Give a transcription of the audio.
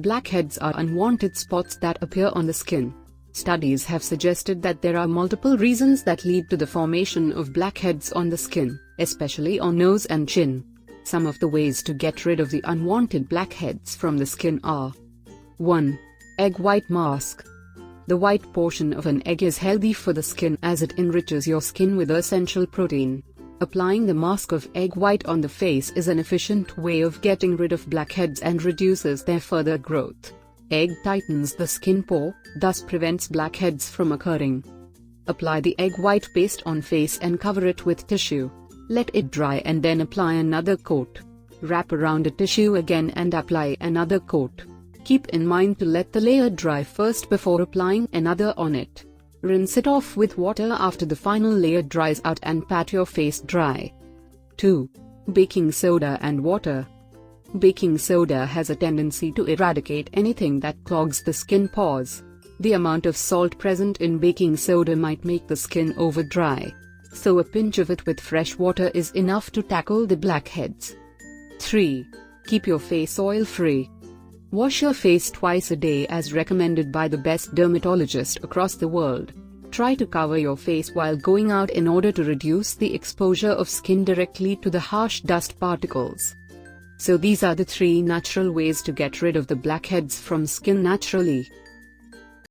Blackheads are unwanted spots that appear on the skin. Studies have suggested that there are multiple reasons that lead to the formation of blackheads on the skin, especially on nose and chin. Some of the ways to get rid of the unwanted blackheads from the skin are: 1. Egg white mask. The white portion of an egg is healthy for the skin as it enriches your skin with essential protein. Applying the mask of egg white on the face is an efficient way of getting rid of blackheads and reduces their further growth. Egg tightens the skin pore, thus prevents blackheads from occurring. Apply the egg white paste on face and cover it with tissue. Let it dry and then apply another coat. Wrap around a tissue again and apply another coat. Keep in mind to let the layer dry first before applying another on it. Rinse it off with water after the final layer dries out and pat your face dry. 2. Baking soda and water. Baking soda has a tendency to eradicate anything that clogs the skin pores. The amount of salt present in baking soda might make the skin over dry, so a pinch of it with fresh water is enough to tackle the blackheads. 3. Keep your face oil-free. Wash your face twice a day as recommended by the best dermatologist across the world. Try to cover your face while going out in order to reduce the exposure of skin directly to the harsh dust particles. So these are the 3 natural ways to get rid of the blackheads from skin naturally.